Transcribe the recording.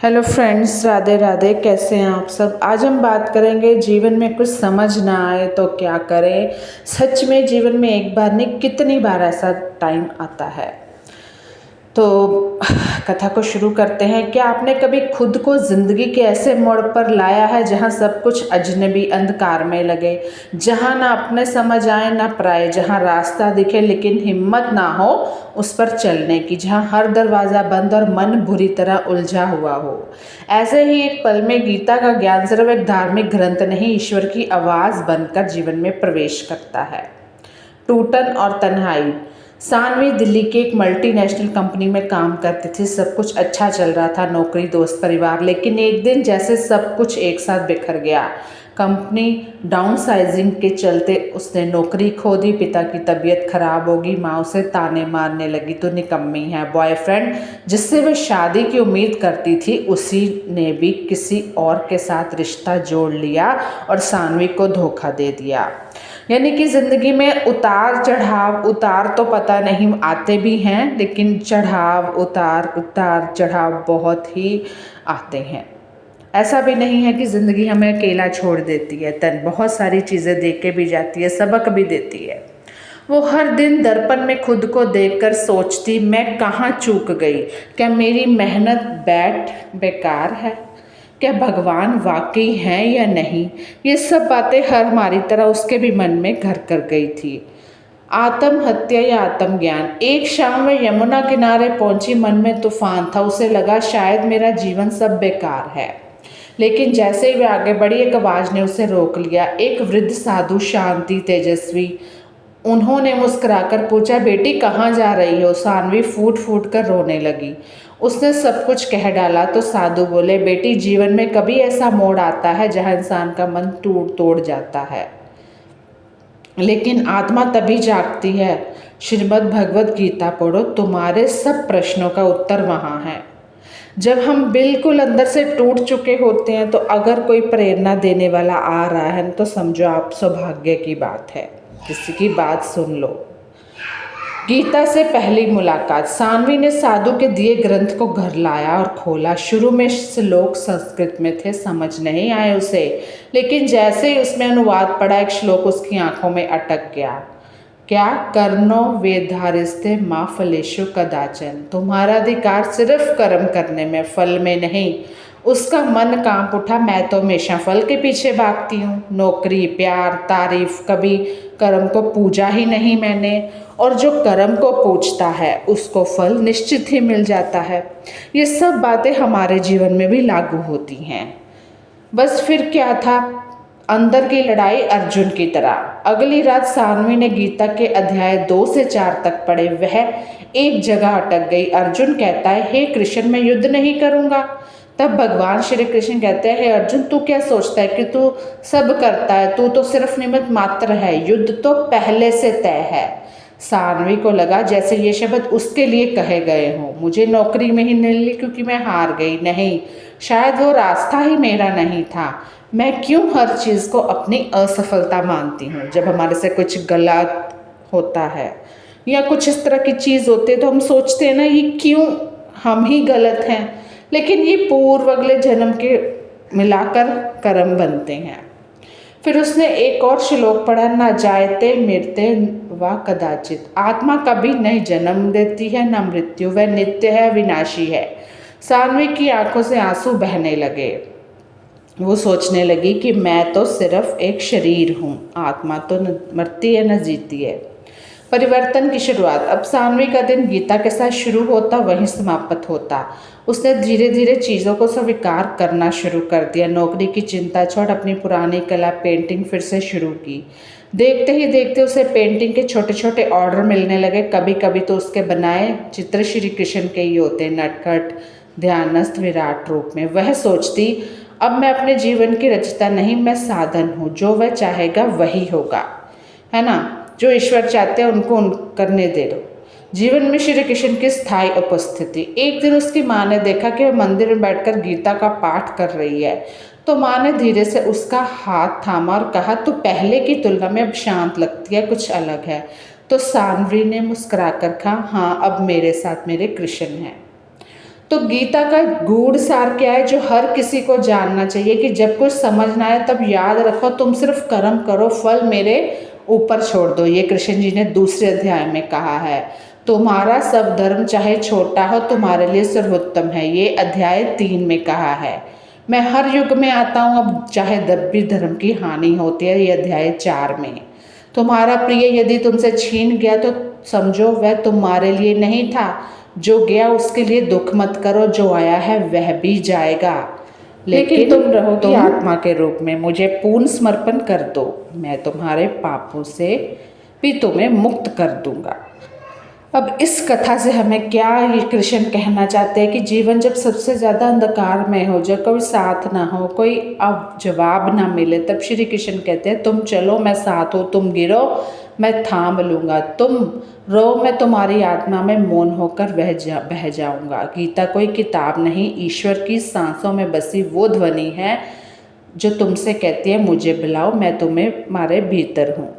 Hello friends, Radhe Radhe. कैसे हैं आप सब। आज हम बात करेंगे जीवन में कुछ समझ ना आए तो क्या करें। सच में जीवन में एक बार नहीं कितनी बार ऐसा टाइम आता है। तो कथा को शुरू करते हैं। क्या आपने कभी खुद को ज़िंदगी के ऐसे मोड़ पर लाया है जहां सब कुछ अजनबी अंधकार में लगे, जहां ना अपने समझ आए ना पराए, जहां रास्ता दिखे लेकिन हिम्मत ना हो उस पर चलने की, जहां हर दरवाज़ा बंद और मन बुरी तरह उलझा हुआ हो। ऐसे ही एक पल में गीता का ज्ञान सिर्फ एक धार्मिक ग्रंथ नहीं, ईश्वर की आवाज़ बनकर जीवन में प्रवेश करता है। टूटन और तन्हाई। सानवी दिल्ली की एक मल्टीनेशनल कंपनी में काम करती थी। सब कुछ अच्छा चल रहा था, नौकरी, दोस्त, परिवार। लेकिन एक दिन जैसे सब कुछ एक साथ बिखर गया। कंपनी डाउनसाइजिंग के चलते उसने नौकरी खो दी, पिता की तबीयत खराब होगी, माँ उसे ताने मारने लगी, तो निकम्मी है। बॉयफ्रेंड जिससे वह शादी की उम्मीद करती थी उसी ने भी किसी और के साथ रिश्ता जोड़ लिया और सानवी को धोखा दे दिया। यानी कि ज़िंदगी में उतार चढ़ाव, उतार तो पता नहीं आते भी हैं, लेकिन चढ़ाव उतार उतार चढ़ाव बहुत ही आते हैं। ऐसा भी नहीं है कि ज़िंदगी हमें अकेला छोड़ देती है। तन बहुत सारी चीज़ें दे के भी जाती है, सबक भी देती है। वो हर दिन दर्पण में खुद को देखकर सोचती, मैं कहाँ चूक गई। क्या मेरी मेहनत बेकार है? क्या भगवान वाकई हैं या नहीं? ये सब बातें हर हमारी तरह उसके भी मन में घर कर गई थी। आत्महत्या या आत्मज्ञान। एक शाम वह यमुना किनारे पहुंची, मन में तूफान था। उसे लगा शायद मेरा जीवन सब बेकार है। लेकिन जैसे ही वह आगे बढ़ी, एक आवाज़ ने उसे रोक लिया। एक वृद्ध साधु, शांति, तेजस्वी। उन्होंने मुस्कुराकर पूछा, बेटी कहाँ जा रही हो? सानवी फूट फूट कर रोने लगी। उसने सब कुछ कह डाला तो साधु बोले, बेटी जीवन में कभी ऐसा मोड़ आता है जहाँ इंसान का मन टूट तोड़ जाता है, लेकिन आत्मा तभी जागती है। श्रीमद् भगवद गीता पढ़ो, तुम्हारे सब प्रश्नों का उत्तर वहाँ है। जब हम बिल्कुल अंदर से टूट चुके होते हैं तो अगर कोई प्रेरणा देने वाला आ रहा है तो समझो आप सौभाग्य की बात है, किसी की बात सुन लो। गीता से पहली मुलाकात। सानवी ने साधु के दिए ग्रंथ को घर लाया और खोला। शुरू में श्लोक संस्कृत में थे, समझ नहीं आए उसे, लेकिन जैसे ही उसमें अनुवाद पढ़ा एक श्लोक उसकी आंखों में अटक गया। क्या कर्णो वेधारिस्ते माँ फलेशु कदाचन। तुम्हारा अधिकार सिर्फ कर्म करने में, फल में नहीं। उसका मन कांप उठा। मैं तो हमेशा फल के पीछे भागती हूँ, नौकरी, प्यार, तारीफ, कभी कर्म को पूजा ही नहीं मैंने। और जो कर्म को पूजता है उसको फल निश्चित ही मिल जाता है। ये सब बातें हमारे जीवन में भी लागू होती हैं। बस फिर क्या था, अंदर की लड़ाई अर्जुन की तरह। अगली रात सानवी ने गीता के अध्याय 2 से 4 तक पढ़े। वह एक जगह अटक गई। अर्जुन कहता है, हे कृष्ण मैं युद्ध नहीं करूँगा। तब भगवान श्री कृष्ण कहते हैं, हे अर्जुन तू क्या सोचता है कि तू सब करता है, तू तो सिर्फ निमित्त मात्र है, युद्ध तो पहले से तय है। सानवी को लगा जैसे ये शब्द उसके लिए कहे गए हों। मुझे नौकरी में ही नहीं मिली क्योंकि मैं हार गई, नहीं, शायद वो रास्ता ही मेरा नहीं था। मैं क्यों हर चीज़ को अपनी असफलता मानती हूँ? जब हमारे से कुछ गलत होता है या कुछ इस तरह की चीज़ होती है तो हम सोचते हैं ना, ये क्यों हम ही गलत हैं, लेकिन ये पूर्व अगले जन्म के मिलाकर कर्म बनते हैं। फिर उसने एक और श्लोक पढ़ा, न जायते मृत्युर्ते व कदाचित। आत्मा कभी नहीं जन्म देती है न मृत्यु, वह नित्य है, विनाशी है। सानवी की आंखों से आंसू बहने लगे। वो सोचने लगी कि मैं तो सिर्फ एक शरीर हूँ, आत्मा तो न मरती है न जीती है। परिवर्तन की शुरुआत। अब सानवी का दिन गीता के साथ शुरू होता, वहीं समाप्त होता। उसने धीरे धीरे चीज़ों को स्वीकार करना शुरू कर दिया। नौकरी की चिंता छोड़ अपनी पुरानी कला पेंटिंग फिर से शुरू की। देखते ही देखते उसे पेंटिंग के छोटे छोटे ऑर्डर मिलने लगे। कभी कभी तो उसके बनाए चित्र श्री कृष्ण के ही होते, नटखट, ध्यानस्थ, विराट रूप में। वह सोचती, अब मैं अपने जीवन की रचयिता नहीं, मैं साधन हूँ। जो वह चाहेगा वही होगा, है ना। जो ईश्वर चाहते हैं उनको करने दे दो। जीवन में श्री कृष्ण की स्थायी उपस्थिति। एक दिन उसकी माँ ने देखा कि वह मंदिर में बैठकर गीता का पाठ कर रही है, तो माँ ने धीरे से उसका हाथ थामा और कहा, तू पहले की तुलना में अब शांत लगती है, कुछ अलग है। तो सानवी ने मुस्कुराकर कहा, हाँ अब मेरे साथ मेरे कृष्ण हैं। तो गीता का गूढ़ सार क्या है जो हर किसी को जानना चाहिए कि जब कुछ समझ ना आए तब याद रखो तुम सिर्फ कर्म करो, फल मेरे ऊपर छोड़ दो। ये कृष्ण जी ने दूसरे अध्याय में कहा है। तुम्हारा सब धर्म चाहे छोटा हो तुम्हारे लिए सर्वोत्तम है, ये अध्याय 3 में कहा है। मैं हर युग में आता हूँ, अब चाहे तब भी धर्म की हानि होती है, ये अध्याय 4 में। तुम्हारा प्रिय यदि तुमसे छीन गया तो समझो वह तुम्हारे लिए नहीं था, जो गया उसके लिए दुख मत करो, जो आया है वह भी जाएगा, लेकिन तुम रहोगी आत्मा के रूप में। मुझे पूर्ण समर्पण कर दो, मैं तुम्हारे पापों से भी तुम्हें मुक्त कर दूंगा। अब इस कथा से हमें क्या ये कृष्ण कहना चाहते हैं कि जीवन जब सबसे ज़्यादा अंधकार में हो, जब कोई साथ ना हो, कोई अब जवाब ना मिले, तब श्री कृष्ण कहते हैं तुम चलो मैं साथ हूँ, तुम गिरो मैं थाम लूँगा, तुम रो मैं तुम्हारी आत्मा में मौन होकर बह जाऊँगा। गीता कोई किताब नहीं, ईश्वर की सांसों में बसी वो ध्वनि है जो तुमसे कहती है मुझे बुलाओ, मैं तुम्हें तुम्हारे भीतर हूँ।